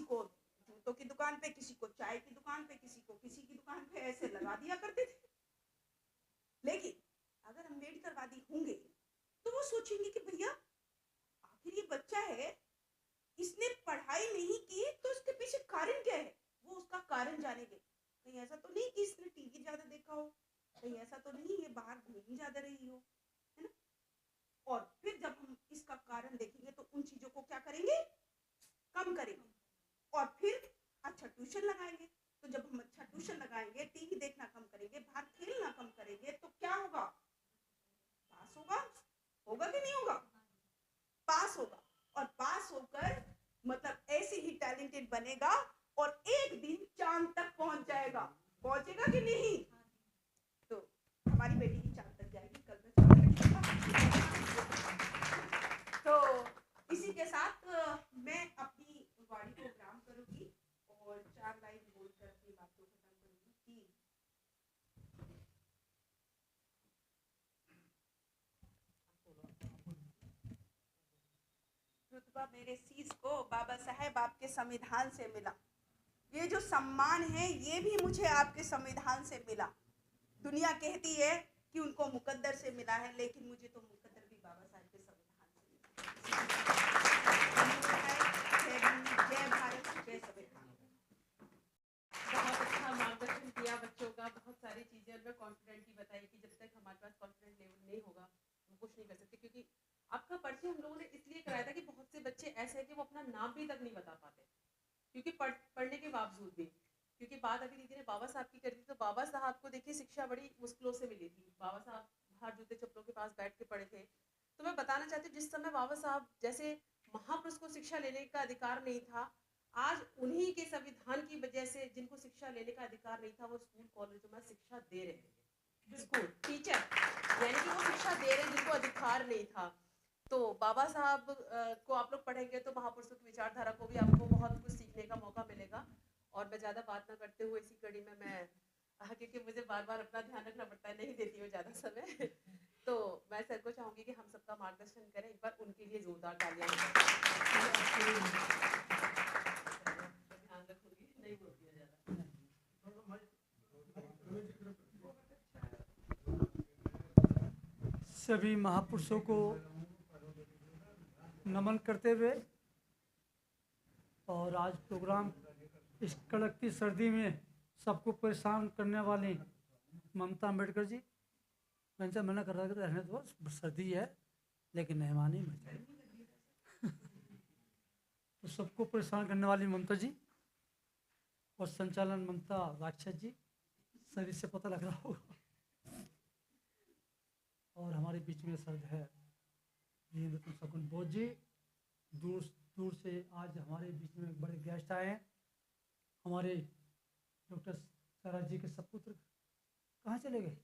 को जूतों की दुकान पे, किसी को चाय की दुकान पे, किसी को किसी की दुकान पे ऐसे लगा दिया करते थे। लेकिन अगर अम्बेडकरवादी होंगे तो वो सोचेंगे कि भैया आखिर ये बच्चा है, इसने पढ़ाई नहीं की तो इसके पीछे कारण क्या है, वो उसका कारण जानेंगे। कहीं ऐसा तो नहीं कि इसने टीवी ज्यादा देखा हो, कहीं ऐसा तो नहीं ये बाहर घूम ज्यादा रही हो, है ना। और फिर जब हम इसका कारण देखेंगे तो उन चीजों को क्या करेंगे, कम करेंगे। और फिर अच्छा ट्यूशन लगाएंगे। तो जब हम अच्छा ट्यूशन लगाएंगे, टीवी देखना कम करेंगे, बाहर खेलना कम करेंगे, तो क्या होगा, पास होगा। होगा कि नहीं होगा, पास होगा। और पास होकर मतलब ऐसे ही टैलेंटेड बनेगा और एक दिन चांद तक पहुंच जाएगा। पहुंचेगा कि नहीं, तो हमारी बेटी की चांद तक जाएगी, कल मैं तो इसी के साथ मैं अपनी वाणी को विराम करूंगी और 4 लाइन बोलकर अपनी बात को खत्म करूंगी कि रुतबा मेरे शीश को बाबा साहेब आपके संविधान से मिला। ये जो सम्मान है ये भी मुझे आपके संविधान से मिला। दुनिया कहती है कि उनको मुकद्दर से मिला है, लेकिन मुझे तो मुकद्दर भी बाबा साहेब के संविधान से मिला। जय भारत, जय संविधान। बहुत अच्छा मार्गदर्शन किया बच्चों का, बहुत सारी चीजें उनमें कॉन्फिडेंटली बताई कि जब तक हमारे पास कॉन्फिडेंट लेवल नहीं होगा हम कुछ नहीं कर सकते। क्योंकि आपका परिचय हम लोगों ने इसलिए कराया था कि बहुत से बच्चे ऐसे हैं कि वो अपना नाम भी तक नहीं बता पाते, क्योंकि पढ़ने के बावजूद भी। क्योंकि बात अभी दीदी ने बाबा साहब की करी थी, तो बाबा साहब को देखिए शिक्षा बड़ी मुश्किलों से मिली थी। बाबा साहब बाहर जूते चप्पलों के पास बैठ के पढ़े थे। तो मैं बताना चाहती हूँ, जिस समय बाबा साहब जैसे महापुरुष को शिक्षा लेने का अधिकार नहीं था, आज उन्हीं के संविधान की वजह से जिनको शिक्षा लेने का अधिकार नहीं था वो स्कूल कॉलेजों में शिक्षा दे रहे हैं। स्कूल टीचर यानी कि वो शिक्षा दे रहे हैं जिनको अधिकार नहीं था। तो बाबा साहब को आप लोग पढ़ेंगे तो महापुरुषों की विचारधारा को भी आपको बहुत कुछ सीखने का मौका मिलेगा। और मैं ज़्यादा बात ना करते हुए इसी कड़ी में मैं क्योंकि मुझे बार बार अपना ध्यान रखना पड़ता है, नहीं देती हूँ ज़्यादा समय तो मैं सर को चाहूँगी कि हम सबका मार्गदर्शन करें। एक बार उनके लिए जोरदार तालियां। ध्यान रखूंगी, नहीं बोलती है ज़्यादा। सभी महापुरुषों को नमन करते हुए और आज प्रोग्राम इस कड़कती सर्दी में सबको परेशान करने वाली ममता अम्बेडकर जी, मैंने मना कर रहा था रहने दो, सर्दी है, लेकिन नहीं मानी तो सबको परेशान करने वाली ममता जी और संचालन ममता राक्षस जी, शरीर से पता लग रहा होगा। और हमारे बीच में सर है वीरेंद्र शकुन बोध जी, दूर दूर से आज हमारे बीच में बड़े गेस्ट आए हैं। हमारे डॉक्टर सारा जी के सपुत्र कहाँ चले गए?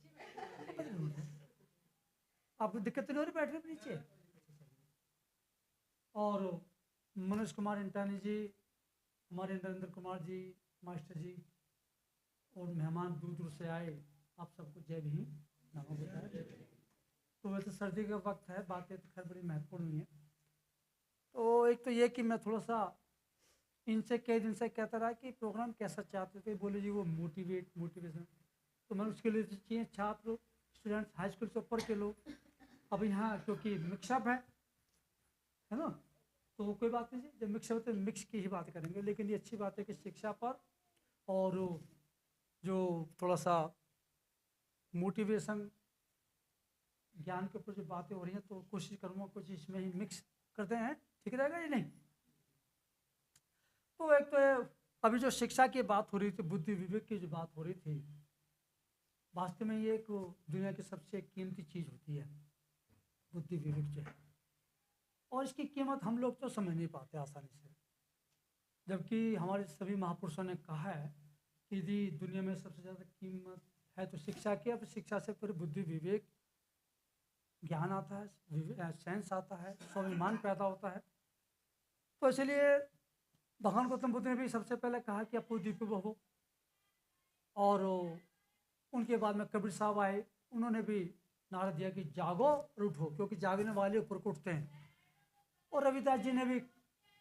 आपको दिक्कत नहीं हो रही बैठने के नीचे? और मनोज कुमार इंटानी जी, हमारे नरेंद्र कुमार जी, मास्टर जी और मेहमान दूर दूर से आए, आप सबको जय भीम। नाम बताया तो वैसे सर्दी का वक्त है, बातें तो खैर बड़ी महत्वपूर्ण हुई हैं। तो एक तो ये कि मैं थोड़ा सा इनसे कई दिन से कहता रहा कि प्रोग्राम कैसा चाहते थे, बोले जी वो मोटिवेशन, तो मैंने उसके लिए चाहिए छात्र स्टूडेंट्स हाई स्कूल से ऊपर के लोग। अब यहाँ क्योंकि मिक्सअप है ना, तो कोई बात नहीं, जब मिक्सअप तो मिक्स की ही बात करेंगे। लेकिन ये अच्छी बात है कि शिक्षा पर और जो थोड़ा सा मोटिवेशन ज्ञान के ऊपर जो बातें हो रही हैं, तो कोशिश करूँगा कुछ इसमें ही मिक्स करते हैं, ठीक रहेगा या नहीं? तो एक तो अभी जो शिक्षा की बात हो रही थी, बुद्धि विवेक की जो बात हो रही थी, वास्तव में ये एक दुनिया की सबसे कीमती चीज़ होती है, बुद्धि विवेक जो है। और इसकी कीमत हम लोग तो समझ नहीं पाते आसानी से, जबकि हमारे सभी महापुरुषों ने कहा है कि यदि दुनिया में सबसे ज़्यादा कीमत है तो शिक्षा की। अब शिक्षा से पूरी बुद्धि विवेक ज्ञान आता है, सेंस आता है, स्वाभिमान पैदा होता है। तो इसलिए भगवान गौतम बुद्ध ने भी सबसे पहले कहा कि अपो दीपो भवो, और उनके बाद में कबीर साहब आए, उन्होंने भी नारा दिया कि जागो और उठो, क्योंकि जागने वाले ऊपर को उठते हैं। और रविदास जी ने भी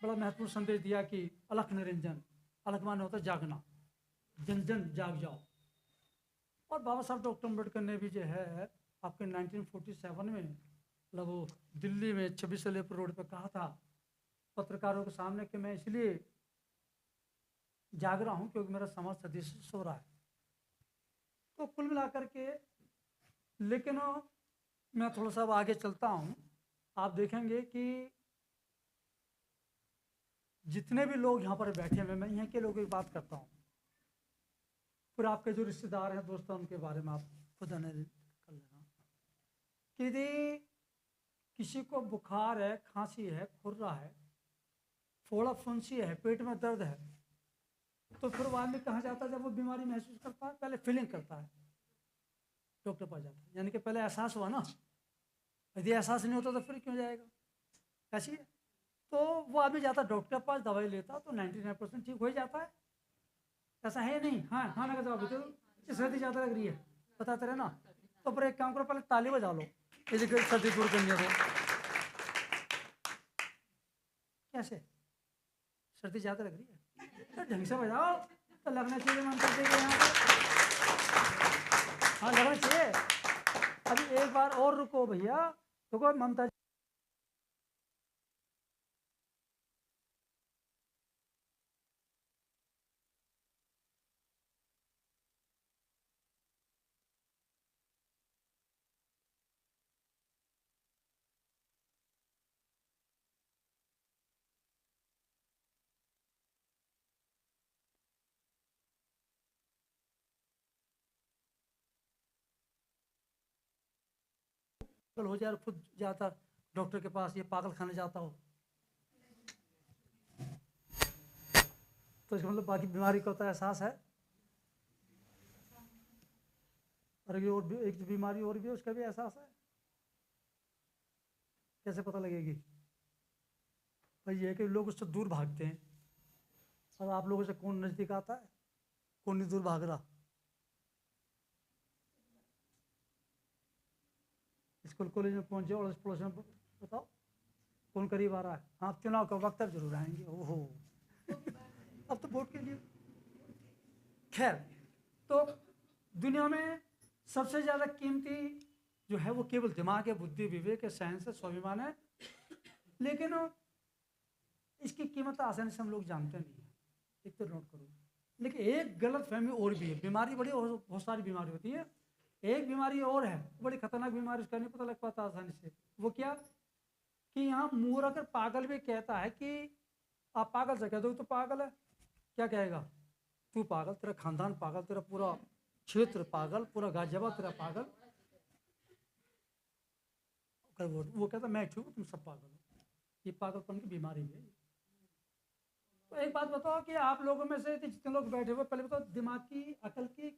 बड़ा महत्वपूर्ण संदेश दिया कि अलख निरंजन, अलख माने होता है जागना, जन जन जाग जाओ। और बाबा साहब डॉक्टर अम्बेडकर ने भी जो है आपके 1947 में मतलब वो दिल्ली में 26 अलीपुर रोड पे कहा था पत्रकारों के सामने कि मैं इसलिए जाग रहा हूँ क्योंकि मेरा समाज सदी से सो रहा है। तो कुल मिलाकर के, लेकिन मैं थोड़ा सा अब आगे चलता हूँ, आप देखेंगे कि जितने भी लोग यहाँ पर बैठे हुए, मैं यहाँ के लोगों की बात करता हूँ, फिर आपके जो रिश्तेदार हैं दोस्त हैं उनके बारे में आप खुद एनालिसिस कर लेना कि यदि किसी को बुखार है, खांसी है, खुर्रा है, फोड़ा फुंसी है, पेट में दर्द है, तो फिर वो आदमी कहाँ जाता है जब वो बीमारी महसूस करता है? पहले फीलिंग करता है, डॉक्टर पास जाता है, यानी कि पहले एहसास हुआ ना। यदि एहसास नहीं होता तो फिर क्यों जाएगा? ऐसी है। तो वो आदमी जाता है डॉक्टर के पास, दवाई लेता तो 99% ठीक हो ही जाता है। ऐसा है नहीं? हाँ हाँ ना का जवाब दो। सर्दी ज़्यादा लग रही है बताते रहे ना, तो फिर एक काम करो, पहले ताली बजा लो यदि सर्दी दूर करनी है तो। कैसे? सर्दी ज़्यादा लग रही है तो ढंग से बजाओ, तो लगना चाहिए मन करते कि यहाँ पर, हाँ लगना चाहिए। अभी एक बार और रुको भैया, रुको ममता पागल हो जाए और खुद जाता डॉक्टर के पास, ये पागल खाने जाता हो, तो इसका मतलब बाकी बीमारी का होता है एहसास है। और ये और एक जो बीमारी और भी है उसका भी एहसास है। कैसे पता लगेगी? भाई ये है कि लोग उससे दूर भागते हैं। और आप लोगों से कौन नजदीक आता है, कौन नहीं दूर भाग रहा? स्कूल कॉलेज में पहुंचे और पड़ोस में बताओ कौन करीब आ रहा है? हाँ चुनाव का वक्त अब जरूर आएंगे। ओहो अब तो वोट के लिए। खैर, तो दुनिया में सबसे ज़्यादा कीमती जो है वो केवल दिमाग है, बुद्धि, विवेक है, साइंस है, स्वाभिमान है। लेकिन इसकी कीमत आसानी से हम लोग जानते नहीं है, एक तो नोट करो। लेकिन एक गलत फहमी और भी है, बीमारी बड़ी बहुत सारी बीमारी होती है, एक बीमारी और है बड़ी खतरनाक बीमारी, उसका नहीं पता लग पाता आसानी से। वो क्या कि यहाँ मूर अगर पागल भी कहता है कि आप पागल से कह दो तो पागल है, क्या कहेगा? तू पागल, तेरा खानदान पागल, तेरा पूरा क्षेत्र पागल, पूरा गाजियाबाद तेरा पागल। वो कहता मैं ठीक हूँ, तुम सब पागल हो। ये पागलपन की बीमारी है। तो एक बात बताओ कि आप लोगों में से जितने लोग बैठे हुए, पहले बताओ दिमाग की, अकल की,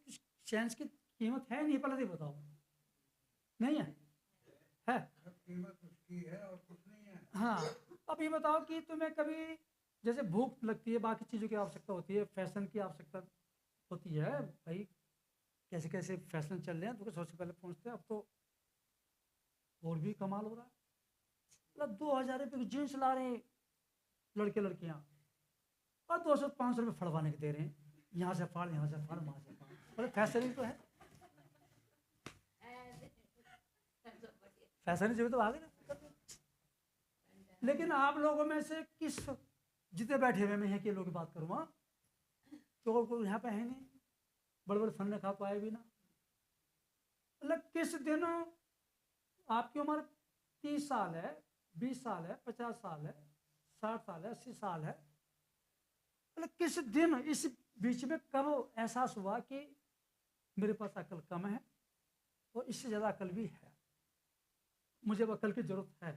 सेंस की कीमत है नहीं? पहले बताओ, नहीं है? है कीमत उसकी है और कुछ नहीं है। हाँ, अब ये बताओ कि तुम्हें कभी जैसे भूख लगती है, बाकी चीज़ों की आवश्यकता होती है, फैशन की आवश्यकता होती है, भाई कैसे कैसे फैशन चल रहे हैं तो सबसे पहले पहुँचते हैं। अब तो और भी कमाल हो रहा है, मतलब 2000 रुपये की जीन्स ला रहे हैं लड़के लड़कियाँ, और 200-500 रुपये फड़वाने के दे रहे हैं, यहाँ से फाड़, यहाँ से फाड़, वहाँ से फाड़। बोले फैशन तो है, फैशन ही तो आगे ना। लेकिन आप लोगों में से किस, जितने बैठे हुए मैं यहाँ के लोगों की बात करूँ, तो कोई यहाँ पे है नहीं, बड़े बड़े फन खा पाए भी ना। मतलब किस दिन आपकी उम्र 30 साल है, 20 साल है, 50 साल है, 60 साल है, 80 साल है, मतलब किस दिन इस बीच में कब एहसास हुआ कि मेरे पास अकल कम है और इससे ज़्यादा अकल भी है, मुझे अब अकल की ज़रूरत है।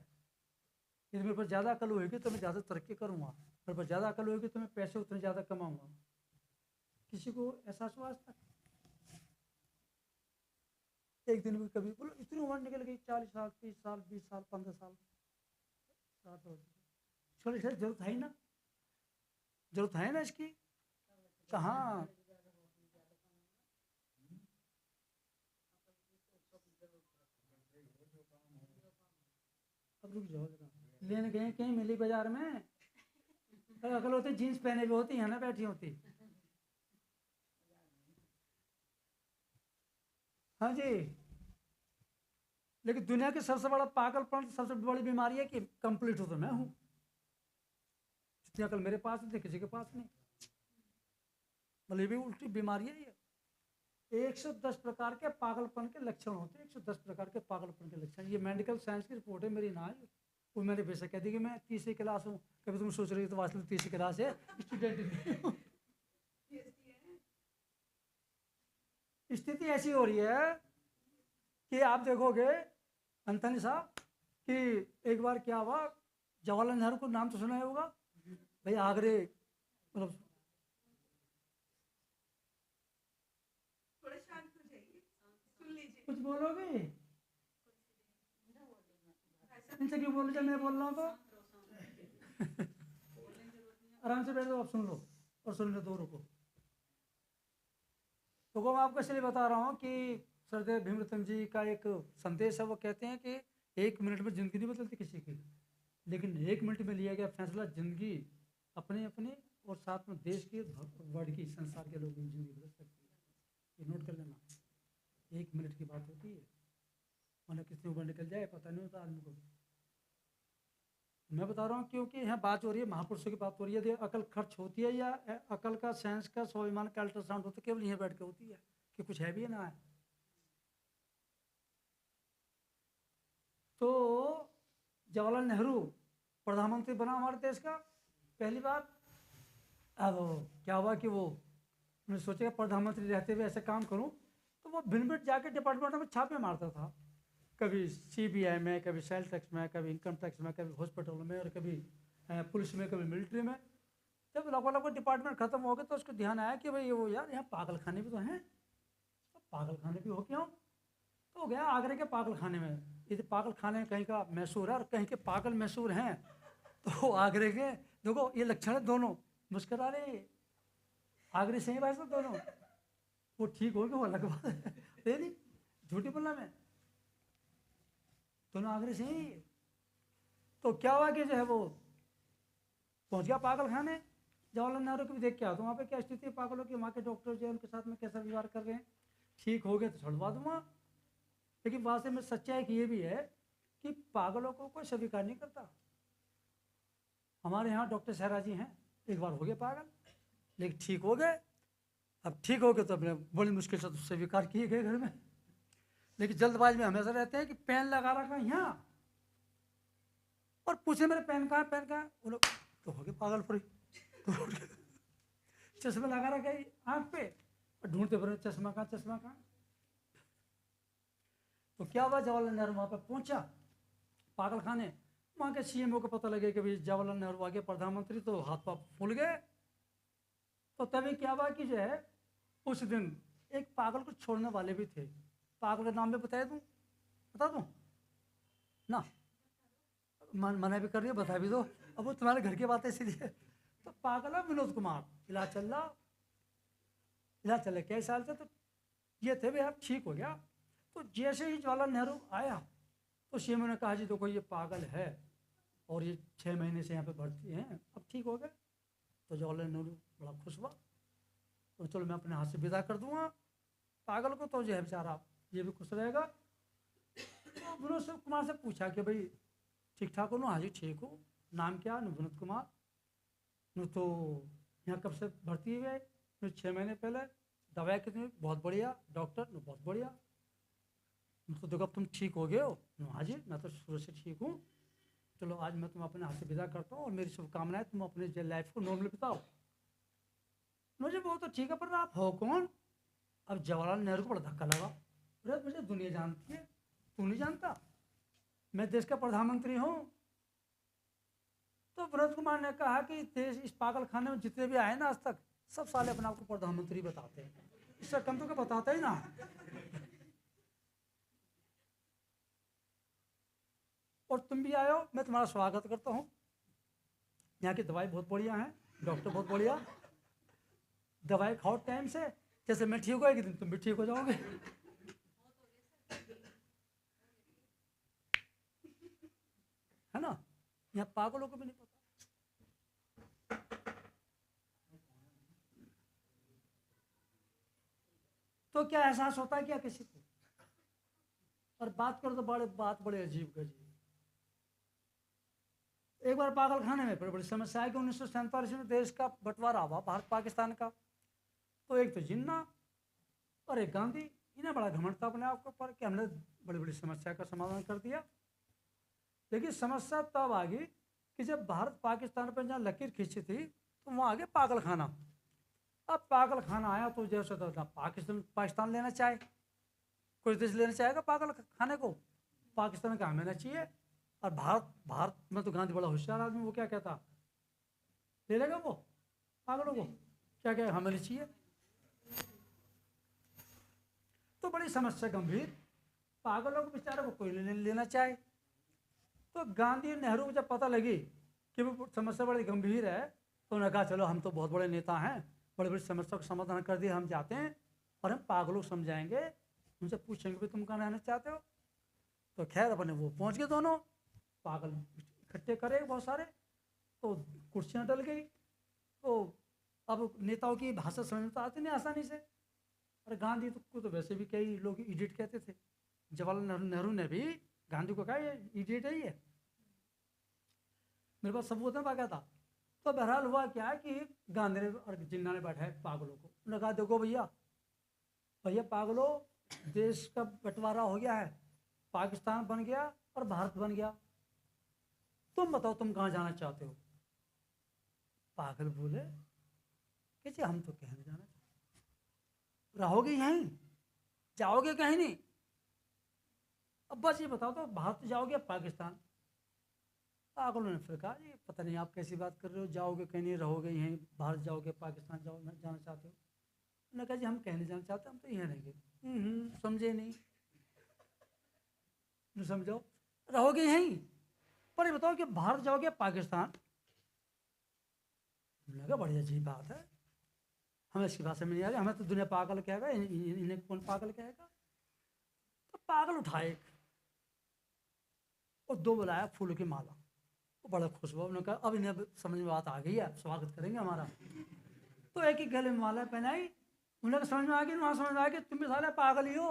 यदि मेरे पास ज़्यादा अकल होगी तो मैं ज़्यादा तरक्की करूँगा, मेरे पास ज़्यादा अकल होगी तो मैं पैसे उतने ज़्यादा कमाऊँगा। किसी को एहसास हुआ आज तक? एक दिन भी कभी बोलो इतनी उम्र निकल गई, 40 साल, 30 साल, 20 साल, 15 साल, 60 हो गई, छोटी छोटी जरूरत है ही ना, जरूरत है ना इसकी। कहाँ अब रुक जाओ जरा, लेने गए कहीं मिली बाजार में, अकल होती जीन्स पहने हुए होती है ना, बैठी होती। हाँ जी। लेकिन दुनिया की सबसे बड़ा पागलपन, सबसे बड़ी बीमारी है कि कंप्लीट हो तो मैं हूं। जितनी अकल मेरे पास है किसी के पास नहीं। मतलब ये भी उल्टी बीमारी है ये। 110 प्रकार के पागलपन के लक्षण होते हैं, 110 प्रकार के पागलपन के लक्षण। ये मेडिकल साइंस की रिपोर्ट है, मेरी ना है। वो मैंने बेशक कह दी कि मैं तीसरी क्लास हूँ। कभी तुम सोच रही हो तो वास्तव में तीसरी क्लास है, स्टूडेंट। स्थिति ऐसी हो रही है कि आप देखोगे अंतनी साहब कि एक बार क्या हुआ, जवाहरलाल नेहरू को नाम तो सुना ही होगा भाई। आगरे मतलब थोड़ा शांत हो जाइए, सुन लीजिए। कुछ बोलोगे इनसे क्यों बोलो जब मैं बोल रहा हूँ तो? आराम से बैठो, आप सुन लो और सुनने दो, रुको। तो मैं आपको इसलिए बता रहा हूँ कि सरदेव भीमरतन जी का एक संदेश है। वो कहते हैं कि 1 मिनट में जिंदगी नहीं बदलती किसी की, लेकिन 1 मिनट में लिया गया फैसला जिंदगी अपनी अपनी और साथ में देश की, वर्ल्ड की, संसार के लोगों की जिंदगी बदल सकती है। ये नोट कर लेना, 1 मिनट की बात होती है, वरना कितनी उम्र निकल जाए पता नहीं होता आदमी को। मैं बता रहा हूँ क्योंकि यहाँ बात हो रही है, महापुरुषों की बात हो रही है। अकल खर्च होती है या अकल का, साइंस का, स्वाभिमान का अल्ट्रासाउंड होता है, केवल यहीं बैठ के होती है कि कुछ है भी है ना है। तो जवाहरलाल नेहरू प्रधानमंत्री बना हमारे देश का पहली बार। अब क्या हुआ कि वो मैंने सोचा प्रधानमंत्री रहते हुए ऐसे काम करूं, तो वो भिन्न भिन्न जाके डिपार्टमेंट में छापे मारता था। कभी CBI में, कभी सेल टैक्स में, कभी इनकम टैक्स में, कभी हॉस्पिटल में, और कभी पुलिस में, कभी मिलिट्री में। जब लगभग डिपार्टमेंट खत्म हो गए तो उसको ध्यान आया कि भाई वो यार यहाँ पागल खाने भी तो हैं, तो पागल खाने भी हो क्यों। तो गया आगरे के पागल खाने में। ये पागल खाने कहीं का मैसूर है और कहीं के पागल मैसूर हैं। तो आगरे के देखो ये लक्षण है, दोनों मुस्करा रहे। आगरे से ही भाई साहब दोनों। वो ठीक हो गया, वो अलग बात है, नहीं झूठी बोला मैं, दोनों आगरे से ही। तो क्या हुआ कि जो है वो पहुंच गया पागल खाने। जवाहरलाल नेहरू को भी देख के आता वहाँ पे क्या स्थिति है पागलों की, वहाँ के डॉक्टर जो है उनके साथ में कैसा व्यवहार कर रहे हैं। ठीक हो गए तो छुड़वा दूंगा। लेकिन वहाँ से में सच्चाई की ये भी है कि पागलों को कोई स्वीकार नहीं करता। हमारे यहाँ डॉक्टर सहरा जी हैं, एक बार हो गए पागल, लेकिन ठीक हो गए। अब ठीक हो गए तो अपने बड़ी मुश्किल से स्वीकार किए गए घर में। लेकिन जल्दबाजी में हमेशा रहते हैं कि पेन लगा रखा यहाँ और पूछे मेरे पेन कहाँ है, पेन कहाँ है, वो लोग तो हो गए पागल पूरी। चश्मा लगा रखा है आँख पे और ढूंढते फिर चश्मा कहाँ, चश्मा कहाँ। तो क्या हुआ, जवाहरलाल नेहरू वहाँ पर पहुंचा पागल खाने। वहाँ के CMO को पता लगे कि भाई जवाहरलाल नेहरू आगे प्रधानमंत्री, तो हाथ पाँव फूल गए। तो तभी क्या हुआ कि जो है उस दिन एक पागल को छोड़ने वाले भी थे। पागल का नाम भी बता दूं ना, मना भी कर रही है, बता भी दो, अब वो तुम्हारे घर की बात है इसीलिए। तो पागल है विनोद कुमार, इलाज चल रहा, इलाज चल रहा कई साल से। तो ये थे भाई अब ठीक हो गया। तो जैसे ही जवाहरलाल नेहरू आया तो CMO ने कहा जी देखो ये पागल है और ये 6 महीने से यहाँ पे भर्ती हैं, अब ठीक हो गए। तो जवाहरलाल नेहरू बड़ा खुश हुआ, तो चलो मैं अपने हाथ से विदा कर दूंगा पागल को, तो जो है बेचारा ये भी खुश रहेगा। तो विनोद कुमार से पूछा कि भाई ठीक ठाक हो ना? हाँ जी ठीक हो। नाम क्या? विनोद कुमार। नो तो यहाँ कब से भर्ती हुए? 6 महीने पहले। दवाई कितनी? बहुत बढ़िया। डॉक्टर? नो बहुत बढ़िया। तो देखो अब तुम ठीक हो गए हो? नो हाँ जी मैं तो शुरू से ठीक हूँ। चलो आज मैं तुम अपने हाथ से विदा करता हूँ और मेरी शुभकामनाएं, तुम अपने लाइफ को नॉर्मल बिताओ। मुझे वो तो ठीक है, पर आप हो कौन? अब जवाहरलाल नेहरू को बड़ा धक्का लगा, अरे मुझे दुनिया जानती है, तू नहीं जानता, मैं देश का प्रधानमंत्री हूँ। तो विनोद कुमार ने कहा कि देश इस पागल खाने में जितने भी आए ना आज तक, सब साले अपने आप को प्रधानमंत्री बताते हैं, इससे कम तो क्या बताते ही ना। और तुम भी आए हो, मैं तुम्हारा स्वागत करता हूँ। यहाँ की दवाई बहुत बढ़िया है, डॉक्टर बहुत बढ़िया, दवाई खाओ टाइम से, जैसे मैं ठीक होगी दिन तुम भी ठीक हो जाओगे। है ना? यहाँ पागलों को भी नहीं पता। तो क्या एहसास होता है क्या किसी को? और बात करो तो बात बड़े अजीब गजीब। एक बार पागल खाने में बड़ी समस्या है कि 1947 में देश का बंटवारा हुआ भारत पाकिस्तान का। तो एक तो जिन्ना और एक गांधी, इन्हें बड़ा घमंड था अपने आप के ऊपर कि हमने बड़ी बड़ी समस्या का समाधान कर दिया। लेकिन समस्या तब आ गई कि जब भारत पाकिस्तान पर जहाँ लकीर खींची थी तो वहाँ आ गया पागल खाना। अब पागल खाना आया तो जैसे तो पाकिस्तान लेना चाहे, कोई देश लेना चाहेगा पागल खाने को? पाकिस्तान का हमें ना चाहिए। और भारत में तो गांधी बड़ा होशियार आदमी, वो क्या कहता, ले लेगा वो पागलों को, क्या क्या हमें नहीं चाहिए। तो बड़ी समस्या गंभीर, पागलों को बेचारे को कोई लेना चाहे। तो गांधी नेहरू को जब पता लगी कि वो समस्या बड़ी गंभीर है तो उन्होंने कहा चलो हम तो बहुत बड़े नेता हैं, बड़ी बड़ी समस्या का समाधान कर दिया, हम जाते हैं और हम पागलों को समझाएंगे, उनसे पूछेंगे भी तुम कहाँ रहना चाहते हो। तो खैर अपने वो पहुंच गए, दोनों पागल इकट्ठे करे बहुत सारे, तो कुर्सियां डल गई। तो अब नेताओं की भाषा समझ में तो आती नहीं आसानी से। और गांधी को तो वैसे भी कई लोग इडियट कहते थे। जवाहरलाल नेहरू ने भी गांधी को कहा ये इडियट है ये, मेरे पास सबूत है बाकायदा। तो बहरहाल हुआ क्या कि गांधी ने और जिन्ना ने बैठाए पागलों को, उन्होंने कहा देखो भैया पागलों, देश का बंटवारा हो गया है, पाकिस्तान बन गया और भारत बन गया, तुम बताओ तुम कहाँ जाना चाहते हो? पागल बोले कि जी हम तो कहीं नहीं जाना चाहते। रहोगे यहीं, जाओगे कहीं नहीं? अब बस ये बताओ तो भारत जाओगे या पाकिस्तान? पागलों ने फिर कहा ये पता नहीं आप कैसी बात कर रहे हो, जाओगे कहीं नहीं, रहोगे यहीं, भारत जाओगे पाकिस्तान जाना चाहते हो? उन्होंने कहा जी हम कहीं नहीं जाना चाहते, हम तो यहीं रहेंगे। समझे नहीं, समझो, रहोगे यहीं पर ये बताओ कि भारत जाओगे पाकिस्तान? लगा बड़ी अजीब बात है, हमें इसकी भाषा में नहीं आ रही, हमें तो दुनिया पागल कहेगा, इन्हें कौन पागल कहेगा? तो पागल उठाए और दो बुलाया फूलों की माला, वो बड़ा खुश हुआ। उन्होंने कहा अब इन्हें समझ में बात आ गई है, स्वागत करेंगे हमारा। तो एक ही गले में माला पहनाई, उन्हें समझ में आ गई, वहाँ समझ में आ गई तुम भी सारे पागल ही हो,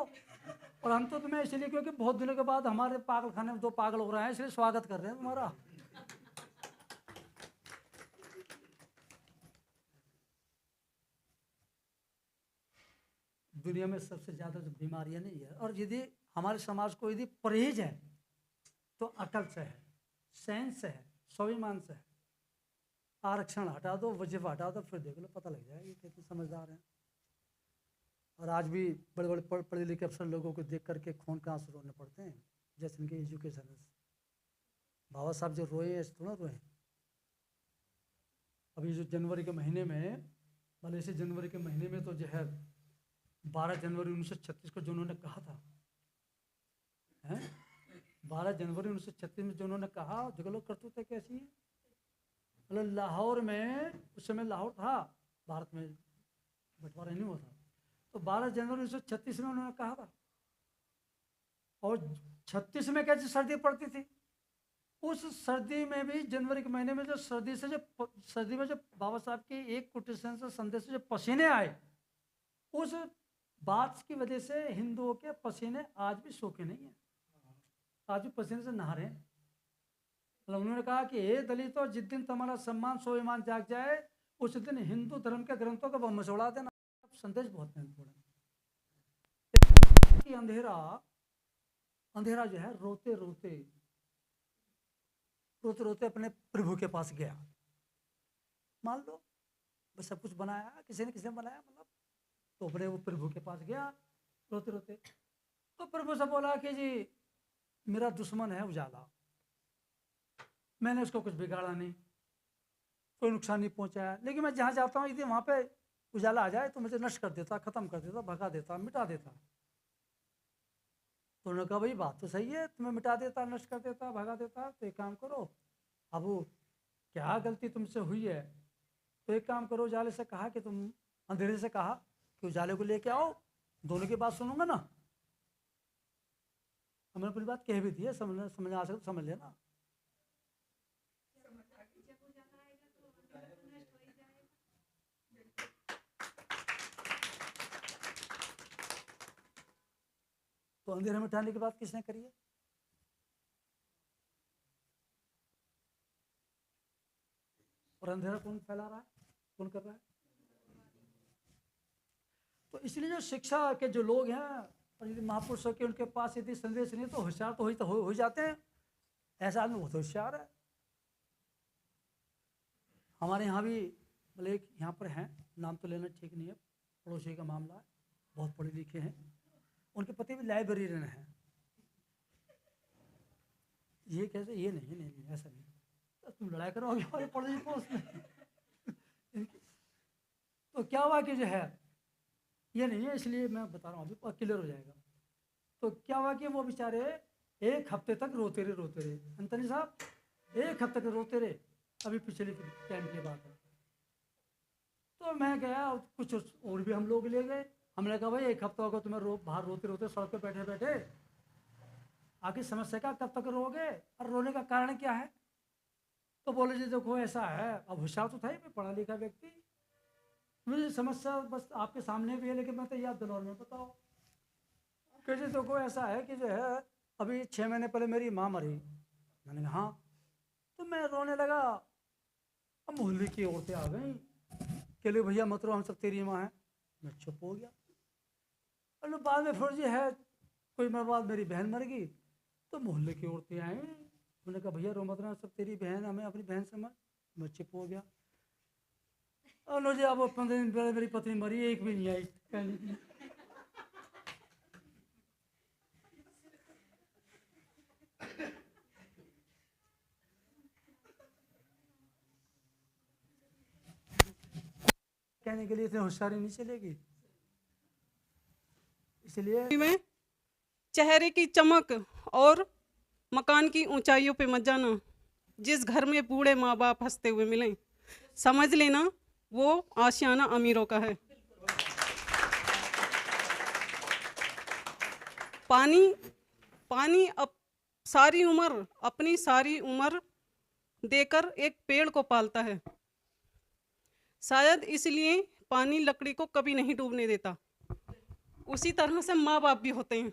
और हम तो तुम्हें इसलिए क्योंकि बहुत दिनों के बाद हमारे पागल खाने में दो पागल हो रहे हैं इसलिए स्वागत कर रहे हैं तुम्हारा। दुनिया में सबसे ज्यादा जो बीमारियां नहीं है, और यदि हमारे समाज को यदि परहेज है तो अकल से है, सेंस से है, स्वाभिमान से है। आरक्षण हटा दो, वजीफा हटा दो, फिर देख लो पता लग जाएगा कितने समझदार हैं। और आज भी बड़े बड़े पढ़े लिखे अफसर लोगों को देख करके खून का आंसू रोने पड़ते हैं, जैसे इनके एजुकेशन है। बाबा साहब जो रोए ऐसे थोड़ा रोए। अभी जो जनवरी के महीने में, भले इसी जनवरी के महीने में तो जो है 12 जनवरी 1936 को जो उन्होंने कहा था, 12 जनवरी 1936 में जो उन्होंने कहा, देख लो करतूतें कैसी है। मतलब लाहौर में, उस समय लाहौर था, भारत में बंटवारा नहीं हुआ था, तो 12 जनवरी 1936 में उन्होंने कहा था। और 36 में कैसी सर्दी पड़ती थी, उस सर्दी में भी जनवरी के महीने में जो सर्दी में जो बाबा साहब के एक कोटेशन से संदेश से जो पसीने आए, उस बात की वजह से हिंदुओं के पसीने आज भी सूखे नहीं है, आज भी पसीने से नहा रहे हैं। मतलब उन्होंने कहा कि हे दलितों, जिस दिन तुम्हारा सम्मान स्वाभिमान जाग जाए उस दिन हिंदू धर्म के ग्रंथों का बम मचोड़ा देना। संदेश बहुत महत्वपूर्ण है कि अंधेरा जो है रोते रोते अपने प्रभु के पास गया। मान लो बस सब कुछ बनाया, किसी ने बनाया, मतलब तो अपने वो प्रभु के पास गया रोते रोते। तो प्रभु से बोला कि जी मेरा दुश्मन है उजाला, मैंने उसको कुछ बिगाड़ा नहीं, कोई नुकसान नहीं पहुंचाया, लेकिन मैं जहाँ जाता हूँ यदि वहाँ पे उजाला आ जाए तो मुझे नष्ट कर देता, खत्म कर देता, भगा देता, मिटा देता। तो उन्होंने कहा भाई बात तो सही है, तुम्हें मिटा देता, नष्ट कर देता, भगा देता, तो एक काम करो, अब वो क्या गलती तुमसे हुई है, तो एक काम करो, उजाले से कहा कि तुम, अंधेरे से कहा कि उजाले को लेके आओ, दोनों की बात सुनूंगा ना। हमने अपनी बात कह भी दी है, समझ आ सकता समझ लेना। तो अंधेरे मिटाने की बात किसने करी है? और अंधेरा कौन फैला रहा है, कौन कर रहा है? तो इसलिए जो शिक्षा के जो लोग हैं और यदि महापुरुषों के उनके पास यदि संदेश नहीं तो होशियार तो हो जाते हैं। ऐसा आदमी बहुत होशियार है। हमारे यहाँ भी मतलब एक यहाँ पर हैं, नाम तो लेना ठीक नहीं है, पड़ोसी का मामला है, बहुत पढ़े लिखे हैं, उनके पति भी लाइब्रेरियन हैं। ये कैसे? ये नहीं ऐसा नहीं, तो तुम लड़ाई करो अभी हमारे पड़ोसी पड़ोस में। तो क्या हुआ कि जो है ये नहीं है, इसलिए मैं बता रहा हूँ, अभी क्लियर हो जाएगा। तो क्या हुआ कि वो बेचारे एक हफ्ते तक रोते रहे अंतनी साहब, एक हफ्ते तक रोते रहे। अभी पिछले टाइम की बात है। तो मैं गया, कुछ और भी हम लोग ले गए। हमने कहा भाई एक हफ्ता होगा तुम्हें बाहर रोते सड़क पे बैठे आखिर समस्या का कब तक रोगे और रोने का कारण क्या है? तो बोले जी देखो ऐसा है। अब होशियार तो था ही, मैं पढ़ा लिखा व्यक्ति, मुझे समस्या बस आपके सामने भी है लेकिन मैं तो याद दिलौर में बताओ। कैसे? देखो ऐसा है कि जो है अभी 6 महीने पहले मेरी माँ मरी। मैंने कहा हाँ। तो मैं रोने लगा। अब मोहल्ले की औरतें आ गई कि ले भैया मत रो, हम सब तेरी माँ है। मैं चुप हो गया। और बाद में फिर जी है कोई मेरे बाद मेरी बहन मर गई तो मोहल्ले की औरतें आई, उन्होंने कहा भैया रो मत रहा, सब तेरी बहन, हमें अपनी बहन समझ। मैं चुप हो गया। और लो जी अब 15 दिन पहले मेरी पत्नी मरी, एक भी नहीं आई कहने के लिए। कहने के लिए इतनी होशियारी नहीं चलेगी। इसलिए में चेहरे की चमक और मकान की ऊंचाइयों पे मत जाना। जिस घर में बूढ़े माँ बाप हंसते हुए मिलें, समझ लेना वो आशियाना अमीरों का है। पानी अपनी सारी उम्र देकर एक पेड़ को पालता है। शायद इसलिए पानी लकड़ी को कभी नहीं डूबने देता। उसी तरह से माँ बाप भी होते हैं,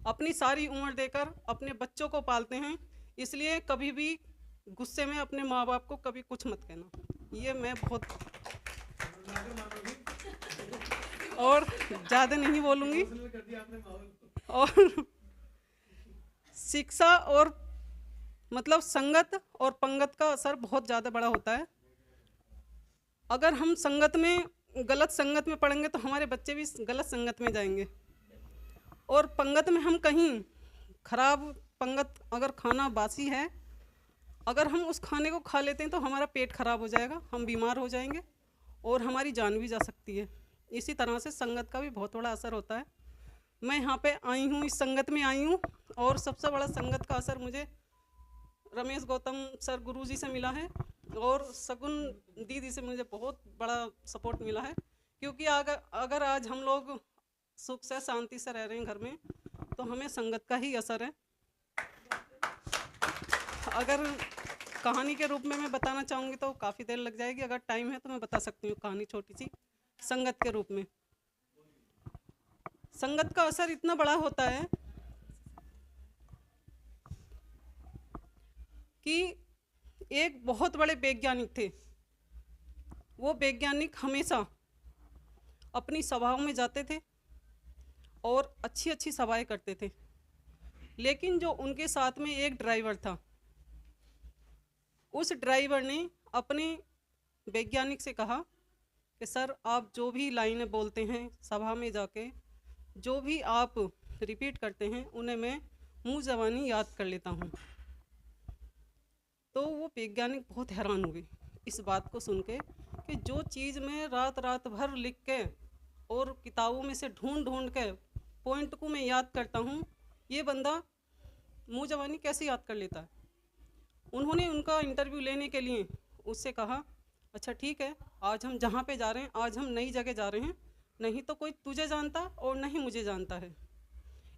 अपनी सारी उम्र देकर अपने बच्चों को पालते हैं। इसलिए कभी भी गुस्से में अपने माँ बाप को कभी कुछ मत कहना। ये मैं बहुत और ज़्यादा नहीं बोलूँगी। और शिक्षा और मतलब संगत और पंगत का असर बहुत ज़्यादा बड़ा होता है। अगर हम गलत संगत में पढ़ेंगे तो हमारे बच्चे भी गलत संगत में जाएंगे। और पंगत में हम कहीं खराब पंगत, अगर खाना बासी है, अगर हम उस खाने को खा लेते हैं तो हमारा पेट खराब हो जाएगा, हम बीमार हो जाएंगे और हमारी जान भी जा सकती है। इसी तरह से संगत का भी बहुत बड़ा असर होता है। मैं यहाँ पे आई हूँ, इस संगत में आई हूँ, और सबसे बड़ा संगत का असर मुझे रमेश गौतम सर गुरुजी से मिला है और सगुन दीदी से मुझे बहुत बड़ा सपोर्ट मिला है। क्योंकि अगर आज हम लोग सुख से शांति से रह रहे हैं घर में, तो हमें संगत का ही असर है। अगर कहानी के रूप में मैं बताना चाहूँगी तो काफ़ी देर लग जाएगी। अगर टाइम है तो मैं बता सकती हूँ कहानी छोटी सी। संगत के रूप में संगत का असर इतना बड़ा होता है कि एक बहुत बड़े वैज्ञानिक थे। वो वैज्ञानिक हमेशा अपनी सभाओं में जाते थे और अच्छी अच्छी सभाएं करते थे। लेकिन जो उनके साथ में एक ड्राइवर था, उस ड्राइवर ने अपने वैज्ञानिक से कहा कि सर आप जो भी लाइनें बोलते हैं सभा में जाके, जो भी आप रिपीट करते हैं, उन्हें मैं मुँह ज़बानी याद कर लेता हूँ। तो वो वैज्ञानिक बहुत हैरान हुए इस बात को सुन के कि जो चीज़ मैं रात भर लिख के और किताबों में से ढूंढ के पॉइंट को मैं याद करता हूँ, ये बंदा मुँह ज़बानी कैसे याद कर लेता है। उन्होंने उनका इंटरव्यू लेने के लिए उससे कहा, अच्छा ठीक है, आज हम जहाँ पे जा रहे हैं, आज हम नई जगह जा रहे हैं, नहीं तो कोई तुझे जानता और नहीं मुझे जानता है,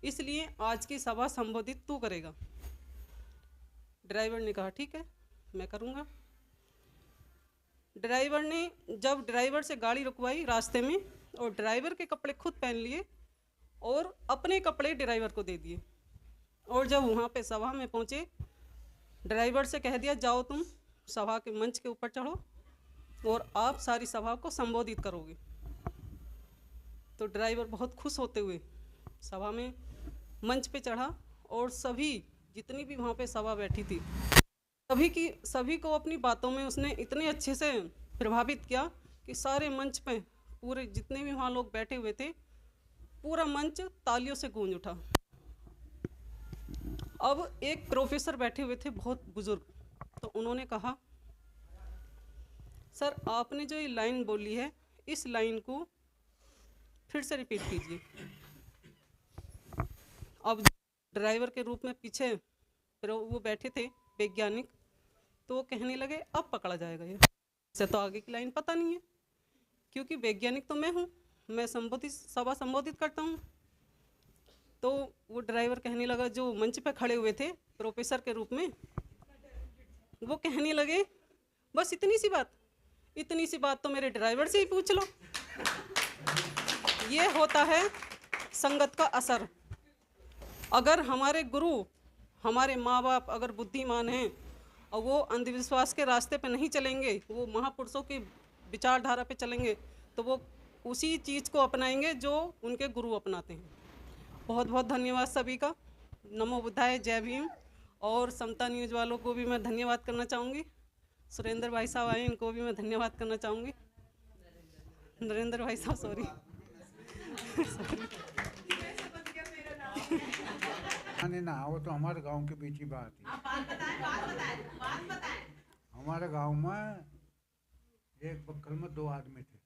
इसलिए आज की सभा संबोधित तू करेगा। ड्राइवर ने कहा ठीक है, मैं करूँगा। ड्राइवर ने जब ड्राइवर से गाड़ी रुकवाई रास्ते में और ड्राइवर के कपड़े खुद पहन लिए और अपने कपड़े ड्राइवर को दे दिए। और जब वहाँ पे सभा में पहुँचे, ड्राइवर से कह दिया जाओ तुम सभा के मंच के ऊपर चढ़ो और आप सारी सभा को संबोधित करोगे। तो ड्राइवर बहुत खुश होते हुए सभा में मंच पे चढ़ा और सभी जितनी भी वहाँ पे सभा बैठी थी सभी को अपनी बातों में उसने इतने अच्छे से प्रभावित किया कि सारे मंच पे पूरे जितने भी वहाँ लोग बैठे हुए थे, पूरा मंच तालियों से गूंज उठा। अब एक प्रोफेसर बैठे हुए थे बहुत बुजुर्ग, तो उन्होंने कहा सर आपने जो ये लाइन बोली है इस लाइन को फिर से रिपीट कीजिए। अब ड्राइवर के रूप में पीछे फिर वो बैठे थे वैज्ञानिक, तो वो कहने लगे अब पकड़ा जाएगा ये, इसे तो आगे की लाइन पता नहीं है क्योंकि वैज्ञानिक तो मैं हूँ, मैं सभा संबोधित करता हूँ। तो वो ड्राइवर कहने लगा, जो मंच पे खड़े हुए थे प्रोफेसर के रूप में, वो कहने लगे बस इतनी सी बात तो मेरे ड्राइवर से ही पूछ लो। ये होता है संगत का असर। अगर हमारे गुरु, हमारे माँ बाप अगर बुद्धिमान हैं और वो अंधविश्वास के रास्ते पे नहीं चलेंगे, वो महापुरुषों की विचारधारा पे चलेंगे, तो वो उसी चीज़ को अपनाएंगे जो उनके गुरु अपनाते हैं। बहुत बहुत धन्यवाद सभी का। नमो बुद्धाय, जय भीम। और समता न्यूज़ वालों को भी मैं धन्यवाद करना चाहूँगी। सुरेंद्र भाई साहब आए, इनको भी मैं धन्यवाद करना चाहूँगी। नरेंद्र भाई साहब, सॉरी। ना वो तो हमारे गांव के बीच ही बात है। बात बताएं। हमारे गांव में एक बक्कल में 2 आदमी थे,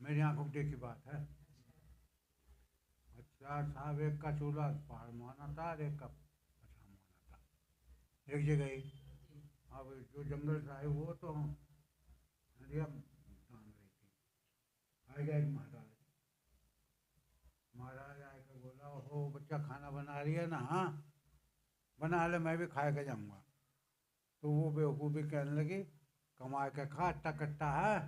मेरी आंखों की देखी बात है। अच्छा साहब, एक का चूल्हा पहाड़ माना था और एक का पछा माना था, एक जगह ही। अब जो जंगल था वो तो नदिया तान रही थी। आएगा एक महाराज आकर बोला, हो बच्चा खाना बना रही है ना? हाँ बना ले, मैं भी खाए के जाऊँगा। तो वो बेवकूफ़ी कहने लगी, कमा के खा, अट्टा कट्टा है,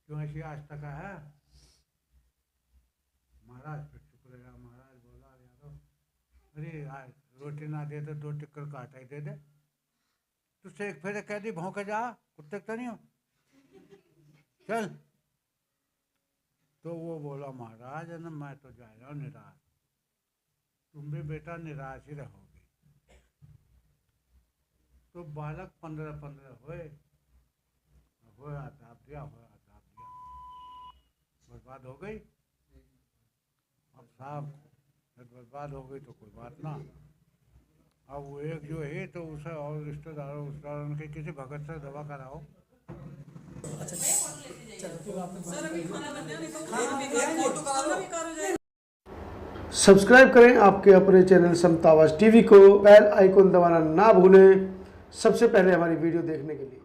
क्यों ऐसी आज तक है? महाराज फिर चुप रहा। महाराज बोला, यारो अरे आज रोटी ना दे तो 2 टिक्कर का आटा ही दे दे। तुझसे एक फेरे कह दी भौंके जा, कुत्ते तो नहीं हो, चल। तो वो बोला, महाराज है ना, मैं तो जा रहा हूँ निराश, तुम भी बेटा निराश ही रहोगे। तो बालक 15 हुए, आदाब दिया, बर्बाद हो गई। अब साहब बर्बाद हो गई तो कोई बात ना। अब वो एक जो है तो उसे और रिश्तेदारों के किसी भगत से दवा कराओ। सब्सक्राइब करें आपके अपने चैनल समता आवाज़ टीवी को, बेल आइकन दबाना ना भूलें सबसे पहले हमारी वीडियो देखने के लिए।